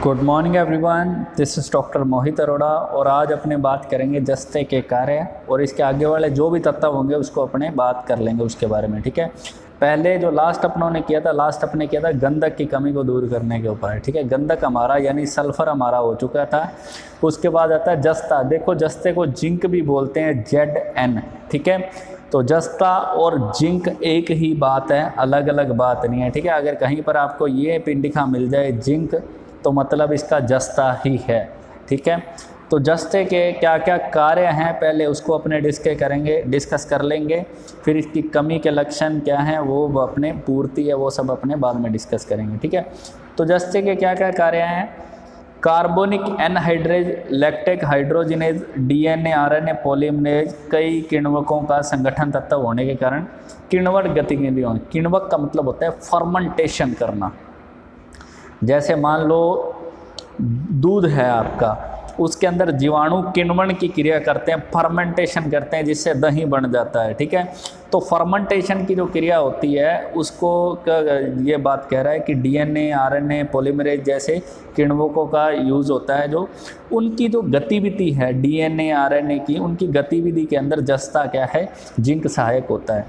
Good morning everyone, this is doctor Mohit Arora और आज अपने बात करेंगे जस्ते के कार्य और इसके आगे वाले जो भी तत्व होंगे उसको अपने बात कर लेंगे उसके बारे में। ठीक है, पहले जो लास्ट अपने किया था गंधक की कमी को दूर करने के उपाय। ठीक है, गंधक हमारा यानी सल्फर हमारा हो चुका था। उसके बाद आता है जस्ता। देखो जस्ते को जिंक भी बोलते हैं, ZN। ठीक है, तो जस्ता और जिंक एक ही बात है, अलग अलग बात नहीं है। ठीक है, अगर कहीं पर आपको ये पिंडिका मिल जाए जिंक तो मतलब इसका जस्ता ही है। ठीक है, तो जस्ते के क्या क्या कार्य हैं पहले उसको अपने डिस्कस कर लेंगे, फिर इसकी कमी के लक्षण क्या हैं वो अपने पूर्ति है वो सब अपने बाद में डिस्कस करेंगे। ठीक है, तो जस्ते के क्या क्या कार्य हैं? Carbonic anhydrase, lactic hydrogenase, DNA RNA polymerase कई किण्वकों का संगठन तत्व होने के कारण किण्वक गतिविधियों। किण्वक का मतलब होता है फर्मेंटेशन करना। जैसे मान लो दूध है आपका, उसके अंदर जीवाणु किण्वन की क्रिया करते हैं, फर्मेंटेशन करते हैं जिससे दही बन जाता है। ठीक है, तो फर्मेंटेशन की जो क्रिया होती है उसको ये बात कह रहा है कि DNA RNA पॉलीमरेज जैसे किण्वकों का यूज़ होता है, जो उनकी जो गतिविधि है DNA RNA की, उनकी गतिविधि के अंदर जस्ता क्या है, जिंक सहायक होता है।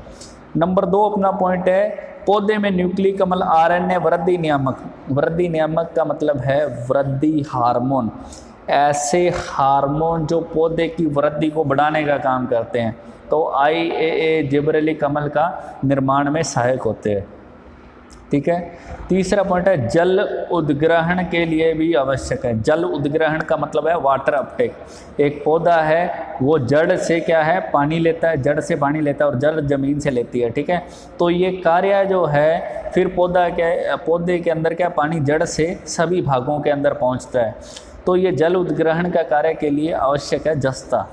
नंबर 2 अपना पॉइंट है पौधे में न्यूक्लिक कमल RNA वृद्धि नियामक। वृद्धि नियामक का मतलब है वृद्धि हार्मोन, ऐसे हार्मोन जो पौधे की वृद्धि को बढ़ाने का काम करते हैं, तो IAA जिबरेलिक कमल का निर्माण में सहायक होते हैं। ठीक है, तीसरा पॉइंट है जल उद्ग्रहण के लिए भी आवश्यक है। जल उद्ग्रहण का मतलब है वाटर अपटेक। एक पौधा है वो जड़ से क्या है, पानी लेता है, जड़ से पानी लेता है और जड़ जमीन से लेती है। ठीक है, तो ये कार्य जो है फिर पौधे के अंदर क्या, पानी जड़ से सभी भागों के अंदर पहुंचता है, तो ये जल उद्ग्रहण का कार्य के लिए आवश्यक है जस्ता।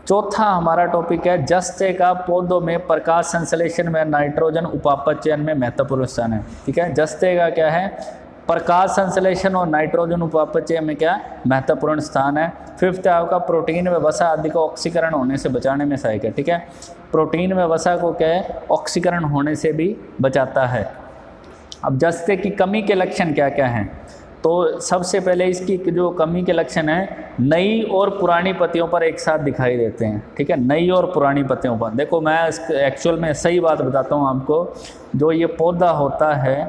चौथा हमारा टॉपिक है जस्ते का पौधों में प्रकाश संश्लेषण में नाइट्रोजन उपापचयन में महत्वपूर्ण स्थान है। ठीक है, जस्ते का क्या है, प्रकाश संश्लेषण और नाइट्रोजन उपापचय में क्या महत्वपूर्ण स्थान है। फिफ्थ है आपका प्रोटीन व वसा आदि को ऑक्सीकरण होने से बचाने में सहायक है। ठीक है, प्रोटीन व वसा को क्या है, ऑक्सीकरण होने से भी बचाता है। अब जस्ते की कमी के लक्षण क्या क्या हैं? तो सबसे पहले इसकी जो कमी के लक्षण है, नई और पुरानी पत्तियों पर एक साथ दिखाई देते हैं। ठीक है, नई और पुरानी पत्तियों पर। देखो मैं एक्चुअल में सही बात बताता हूँ आपको, जो ये पौधा होता है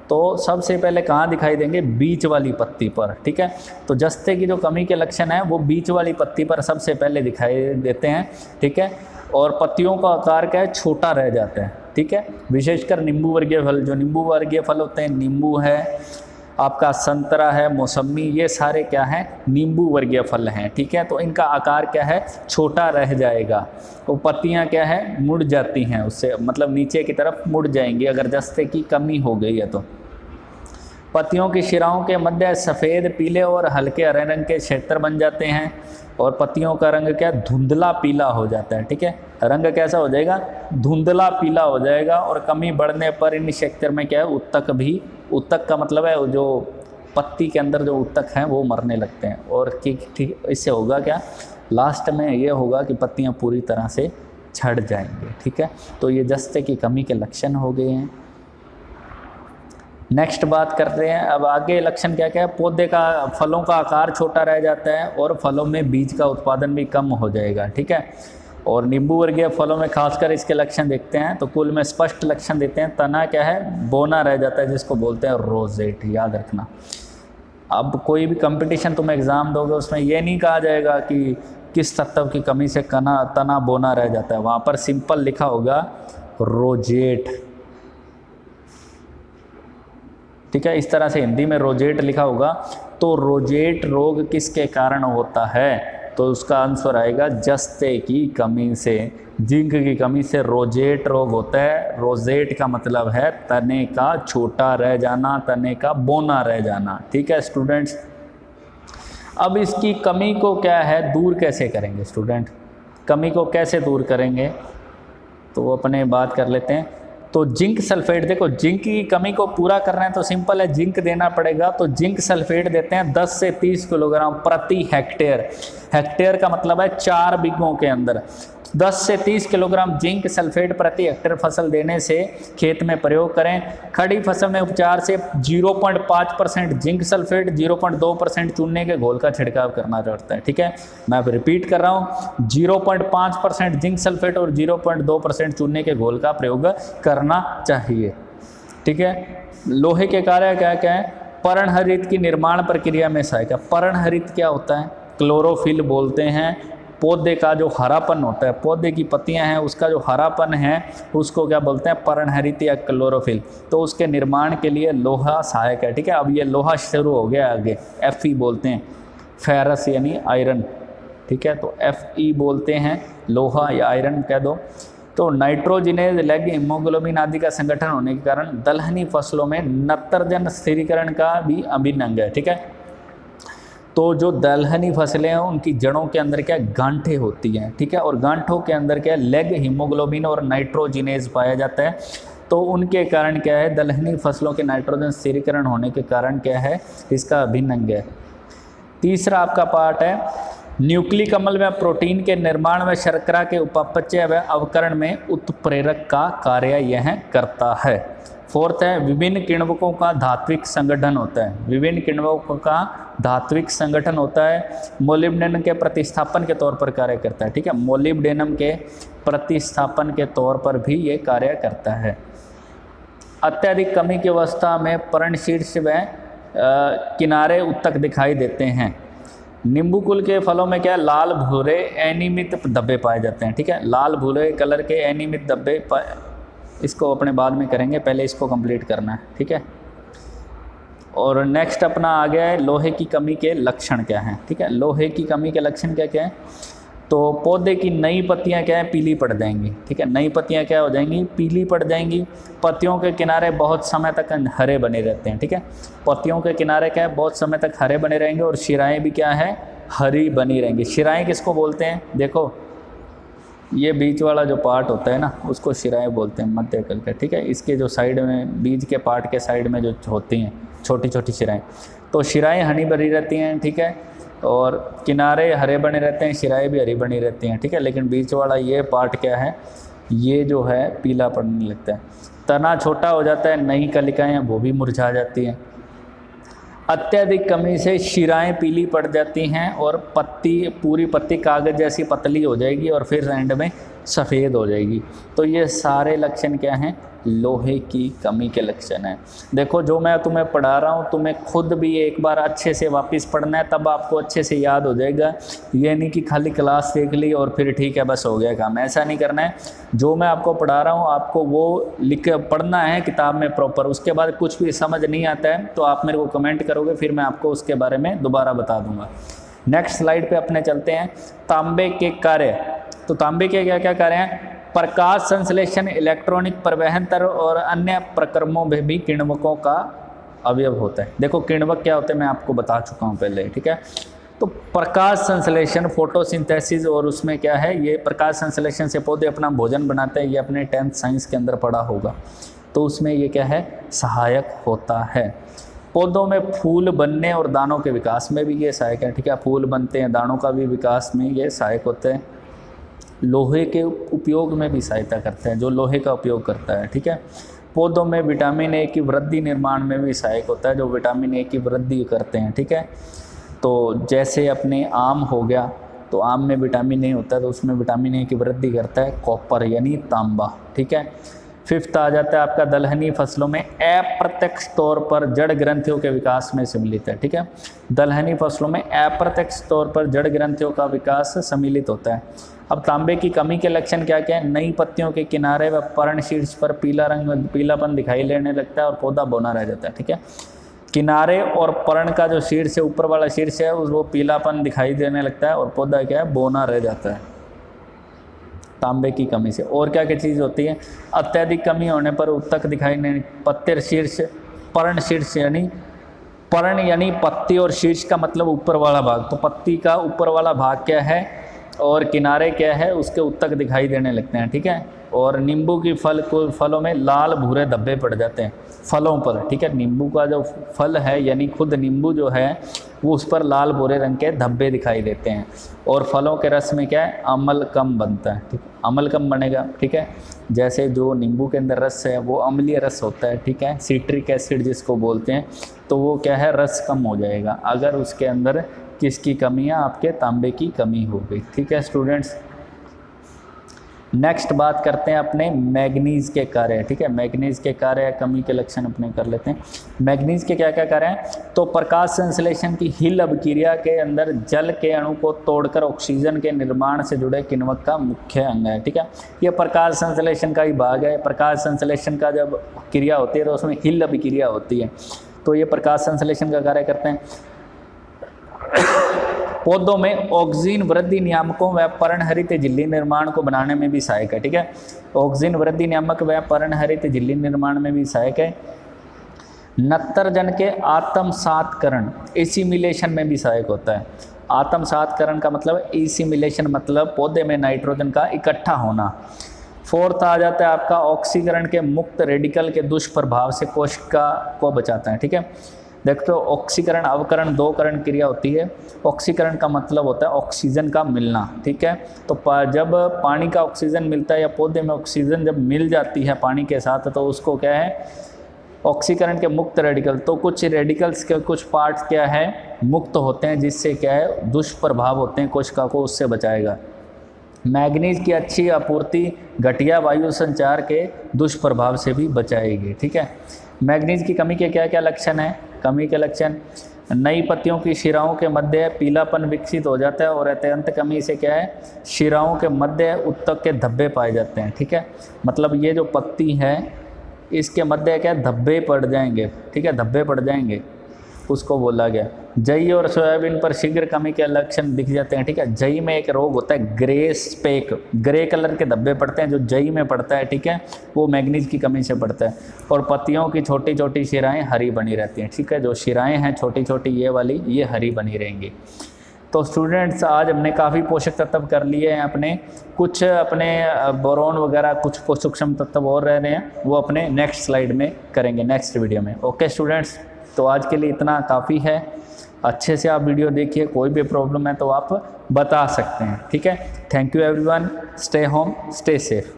तो सबसे पहले कहाँ दिखाई देंगे, बीच वाली पत्ती पर। ठीक है, तो जस्ते की जो कमी के लक्षण है वो बीच वाली पत्ती पर सबसे पहले दिखाई देते हैं। ठीक है, और पत्तियों का आकार क्या है, छोटा रह जाता है। ठीक है, विशेषकर नींबू वर्गीय फल, जो नींबू वर्गीय फल होते हैं, नींबू है आपका, संतरा है, मौसमी, ये सारे क्या हैं, नींबू वर्गीय फल हैं। ठीक है, तो इनका आकार क्या है, छोटा रह जाएगा। तो पत्तियां क्या है, मुड़ जाती हैं, उससे मतलब नीचे की तरफ मुड़ जाएंगी अगर जस्ते की कमी हो गई है तो। पत्तियों की शिराओं के मध्य सफ़ेद, पीले और हल्के हरे रंग के क्षेत्र बन जाते हैं और पत्तियों का रंग क्या, धुंधला पीला हो जाता है। ठीक है, रंग कैसा हो जाएगा, धुंधला पीला हो जाएगा। और कमी बढ़ने पर इन क्षेत्र में क्या है, उत्तक भी, उत्तक का मतलब है जो पत्ती के अंदर जो उत्तक हैं वो मरने लगते हैं। और ठीक इससे होगा क्या, लास्ट में ये होगा कि पत्तियां पूरी तरह से झड़ जाएंगी। ठीक है, तो ये जस्ते की कमी के लक्षण हो गए हैं। नेक्स्ट बात करते हैं अब आगे लक्षण क्या क्या है। पौधे का, फलों का आकार छोटा रह जाता है और फलों में बीज का उत्पादन भी कम हो जाएगा। ठीक है, और नींबू वर्गीय फलों में खासकर इसके लक्षण देखते हैं तो कुल में स्पष्ट लक्षण देते हैं। तना क्या है, बोना रह जाता है, जिसको बोलते हैं रोजेट, याद रखना। अब कोई भी कंपटीशन तुम एग्ज़ाम दोगे उसमें ये नहीं कहा जाएगा कि किस तत्व की कमी से तना बोना रह जाता है, वहाँ पर सिंपल लिखा होगा रोजेट। ठीक है, इस तरह से हिंदी में रोजेट लिखा होगा। तो रोजेट रोग किसके कारण होता है, तो उसका आंसर आएगा जस्ते की कमी से, जिंक की कमी से रोजेट रोग होता है। रोजेट का मतलब है तने का छोटा रह जाना, तने का बोना रह जाना। ठीक है स्टूडेंट्स, अब इसकी कमी को क्या है, दूर कैसे करेंगे स्टूडेंट, कमी को कैसे दूर करेंगे तो वो अपने बात कर लेते हैं। तो जिंक सल्फेट, देखो जिंक की कमी को पूरा करना है तो सिंपल है, जिंक देना पड़ेगा। तो जिंक सल्फेट देते हैं 10 से 30 किलोग्राम प्रति हेक्टेयर। हेक्टेयर का मतलब है 4 बीघों के अंदर। 10 से 30 किलोग्राम जिंक सल्फेट प्रति हेक्टेयर फसल देने से खेत में प्रयोग करें। खड़ी फसल में उपचार से 0.5% जिंक सल्फेट, 0.2% चूने के घोल का छिड़काव करना पड़ता है। ठीक है, मैं अब रिपीट कर रहा हूँ, 0.5% जिंक सल्फेट और 0.2% चूने के घोल का प्रयोग करना चाहिए। ठीक है, लोहे के कार्य क्या क्या है? पर्णहरित की निर्माण प्रक्रिया में सहायक है। पर्णहरित क्या होता है? क्लोरोफिल बोलते हैं। पौधे का जो हरापन होता है, पौधे की पत्तियां हैं उसका जो हरापन है उसको क्या बोलते हैं? पर्णहरित या क्लोरोफिल। तो उसके निर्माण के लिए लोहा सहायक है। ठीक है, अब ये लोहा शुरू हो गया आगे, Fe बोलते हैं, फेरस यानी आयरन। ठीक है, तो Fe बोलते हैं लोहा या आयरन कह दो। तो नाइट्रोजिनेज, लेग, हीमोग्लोबिन आदि का संगठन होने के कारण दलहनी फसलों में नत्रजन स्थिरीकरण का भी अभिन्न अंग है। ठीक है, तो जो दलहनी फसलें हैं उनकी जड़ों के अंदर क्या गांठें होती हैं। ठीक है, और गांठों के अंदर क्या लेग, हीमोग्लोबिन और नाइट्रोजिनेज पाया जाता है। तो उनके कारण क्या है? दलहनी फसलों के नाइट्रोजन स्थिरीकरण होने के कारण क्या है? इसका अभिन्न अंग है। तीसरा आपका पार्ट है न्यूक्लिक अम्ल में प्रोटीन के निर्माण व शर्करा के उपापचय व अवकरण में उत्प्रेरक का कार्य यह करता है। फोर्थ है विभिन्न किण्वकों का धात्विक संगठन होता है। विभिन्न किण्वकों का धात्विक संगठन होता है। मोलिब्डेनम के प्रतिस्थापन के तौर पर कार्य करता है। ठीक है, मोलिब्डेनम के प्रतिस्थापन के तौर पर भी ये कार्य करता है। अत्यधिक कमी की अवस्था में पर्णशीर्ष व किनारे उत्तक दिखाई देते हैं। नींबू कुल के फलों में क्या लाल भूरे अनियमित धब्बे पाए जाते हैं। ठीक है, लाल भूरे कलर के अनियमित धब्बे इसको अपने बाद में करेंगे, पहले इसको कंप्लीट करना है। ठीक है, और नेक्स्ट अपना आ गया है लोहे की कमी के लक्षण क्या हैं। ठीक है, लोहे की कमी के लक्षण क्या क्या है? तो पौधे की नई पत्तियां क्या है? पीली पड़ जाएंगी। ठीक है, नई पत्तियां क्या हो जाएंगी? पीली पड़ जाएंगी। पत्तियों के किनारे बहुत समय तक हरे बने रहते हैं। ठीक है, पत्तियों के किनारे क्या है? बहुत समय तक हरे बने रहेंगे और शिराएं भी क्या है? हरी बनी रहेंगी। शिराएं किसको बोलते हैं? देखो ये बीच वाला जो पार्ट होता है ना उसको शिराएं बोलते हैं, मध्य कल का। ठीक है, इसके जो साइड में बीज के पार्ट के साइड में जो होती हैं छोटी छोटी शिराएं, तो शिराएं हरी बनी रहती हैं। ठीक है, और किनारे हरे बने रहते हैं, शिराएं भी हरी बनी रहती हैं। ठीक है, लेकिन बीच वाला ये पार्ट क्या है? ये जो है पीला पड़ने लगता है। तना छोटा हो जाता है, नई कलिकाएँ वो भी मुरझा जाती हैं। अत्यधिक कमी से शिराएं पीली पड़ जाती हैं और पूरी पत्ती कागज़ जैसी पतली हो जाएगी और फिर एंड में सफ़ेद हो जाएगी। तो ये सारे लक्षण क्या हैं? लोहे की कमी के लक्षण हैं। देखो जो मैं तुम्हें पढ़ा रहा हूँ तुम्हें खुद भी एक बार अच्छे से वापस पढ़ना है, तब आपको अच्छे से याद हो जाएगा। ये नहीं कि खाली क्लास देख ली और फिर ठीक है बस हो गया काम, ऐसा नहीं करना है। जो मैं आपको पढ़ा रहा हूँ आपको वो लिख पढ़ना है किताब में प्रॉपर। उसके बाद कुछ भी समझ नहीं आता है तो आप मेरे को कमेंट करोगे, फिर मैं आपको उसके बारे में दोबारा बता दूँगा। नेक्स्ट स्लाइड पे अपने चलते हैं तांबे के कार्य। तो तांबे के क्या क्या कार्य हैं? प्रकाश संश्लेषण, इलेक्ट्रॉनिक परिवहन तंत्र और अन्य प्रक्रमों में भी किण्वकों का अवयव होता है। देखो किण्वक क्या होते हैं मैं आपको बता चुका हूँ पहले। ठीक है, तो प्रकाश संश्लेषण, फोटोसिंथेसिस, और उसमें क्या है? ये प्रकाश संश्लेषण से पौधे अपना भोजन बनाते हैं। ये अपने 10th साइंस के अंदर पढ़ा होगा। तो उसमें ये क्या है? सहायक होता है। पौधों में फूल बनने और दानों के विकास में भी ये सहायक है। ठीक है, फूल बनते हैं, दानों का भी विकास में ये सहायक होते हैं। लोहे के उपयोग में भी सहायता करते हैं, जो लोहे का उपयोग करता है। ठीक है, पौधों में विटामिन ए की वृद्धि निर्माण में भी सहायक होता है, जो विटामिन ए की वृद्धि करते हैं। ठीक है, तो जैसे अपने आम हो गया, तो आम में विटामिन ए होता है तो उसमें विटामिन ए की वृद्धि करता है कॉपर यानी तांबा। ठीक है, 5th आ जाता है आपका दलहनी फसलों में अप्रत्यक्ष तौर पर जड़ ग्रंथियों के विकास में सम्मिलित है। ठीक है, दलहनी फसलों में अप्रत्यक्ष तौर पर जड़ ग्रंथियों का विकास सम्मिलित होता है। अब तांबे की कमी के लक्षण क्या क्या है? नई पत्तियों के किनारे व पर्णशीर्ष पर पीलापन दिखाई देने लगता है और पौधा बौना रह जाता है। ठीक है, किनारे और पर्ण का जो शीर्ष है, ऊपर वाला शीर्ष है, वो पीलापन दिखाई देने लगता है और पौधा क्या है? बौना रह जाता है तांबे की कमी से। और क्या क्या चीज़ होती है? अत्यधिक कमी होने पर उत्तक दिखाई नहीं, पत्ते शीर्ष, पर्ण शीर्ष यानी पर्ण यानी पत्ती और शीर्ष का मतलब ऊपर वाला भाग। तो पत्ती का ऊपर वाला भाग क्या है और किनारे क्या है? उसके उत्तक दिखाई देने लगते हैं। ठीक है, और नींबू की फलों में लाल भूरे धब्बे पड़ जाते हैं फलों पर, ठीक है। नींबू का जो फल है यानी खुद नींबू जो है वो उस पर लाल भूरे रंग के धब्बे दिखाई देते हैं। और फलों के रस में क्या है, अम्लकम बनता है, ठीक, अम्लकम बनेगा, ठीक है। जैसे जो नींबू के अंदर रस है वो अम्लीय रस होता है, ठीक है, सिट्रिक एसिड जिसको बोलते हैं, तो वो क्या है, रस कम हो जाएगा अगर उसके अंदर किसकी कमी है, आपके तांबे की कमी हो गई, ठीक है स्टूडेंट्स। नेक्स्ट बात करते हैं अपने मैग्नीज के कार्य, ठीक है। मैग्नीज के कार्य कमी के लक्षण अपने कर लेते हैं। मैग्नीज के क्या क्या कार्य हैं, तो प्रकाश संश्लेषण की हिल अभिक्रिया के अंदर जल के अणु को तोड़कर ऑक्सीजन के निर्माण से जुड़े किण्वक का मुख्य अंग है, ठीक है। ये प्रकाश संश्लेषण का ही भाग है। प्रकाश संश्लेषण का जब क्रिया होती है तो उसमें हिल अभिक्रिया होती है, तो ये प्रकाश संश्लेषण का कार्य करते हैं। पौधों में ऑक्सीजन वृद्धि नियामकों व पर्णहरित झिल्ली निर्माण को बनाने में भी सहायक है, ठीक है। ऑक्सीजन वृद्धि नियामक व पर्णहरित झिल्ली निर्माण में भी सहायक है। नत्रजन के आत्मसातकरण एसिमिलेशन में भी सहायक होता है। आत्मसातकरण का मतलब एसिमिलेशन, मतलब पौधे में नाइट्रोजन का इकट्ठा होना। फोर्थ आ जाता है आपका ऑक्सीकरण के मुक्त रेडिकल के दुष्प्रभाव से कोशिका को बचाता है, ठीक है। देखते हो ऑक्सीकरण अवकरण दो करण क्रिया होती है। ऑक्सीकरण का मतलब होता है ऑक्सीजन का मिलना, ठीक है। तो जब पानी का ऑक्सीजन मिलता है या पौधे में ऑक्सीजन जब मिल जाती है पानी के साथ, तो उसको क्या है, ऑक्सीकरण के मुक्त रेडिकल। तो कुछ रेडिकल्स के कुछ पार्ट्स क्या है, मुक्त होते हैं, जिससे क्या है दुष्प्रभाव होते हैं, कोशिका को उससे बचाएगा। मैग्नीज की अच्छी आपूर्ति घटिया वायु संचार के दुष्प्रभाव से भी बचाएगी, ठीक है। मैग्नीज की कमी के क्या क्या लक्षण हैं, कमी के लक्षण, नई पत्तियों की शिराओं के मध्य पीलापन विकसित हो जाता है और अत्यंत कमी से क्या है, शिराओं के मध्य उत्तक के धब्बे पाए जाते हैं, ठीक है। मतलब ये जो पत्ती है इसके मध्य क्या धब्बे पड़ जाएंगे, ठीक है, धब्बे पड़ जाएंगे, उसको बोला गया। जई और सोयाबीन पर शीघ्र कमी के लक्षण दिख जाते हैं, ठीक है। जई में एक रोग होता है ग्रे स्पेक, ग्रे कलर के धब्बे पड़ते हैं जो जई में पड़ता है, ठीक है, वो मैग्नीज की कमी से पड़ता है। और पत्तियों की छोटी छोटी शिराएं हरी बनी रहती हैं, ठीक है, जो शिराएं हैं छोटी छोटी ये वाली, ये हरी बनी रहेंगी। तो स्टूडेंट्स आज हमने काफ़ी पोषक तत्व कर लिए हैं अपने, कुछ अपने बोरोन वगैरह कुछ सूक्ष्म तत्व और रह रहे हैं, वो अपने नेक्स्ट स्लाइड में करेंगे, नेक्स्ट वीडियो में। ओके स्टूडेंट्स, तो आज के लिए इतना काफ़ी है। अच्छे से आप वीडियो देखिए, कोई भी प्रॉब्लम है तो आप बता सकते हैं, ठीक है। Thank you everyone, stay home stay safe.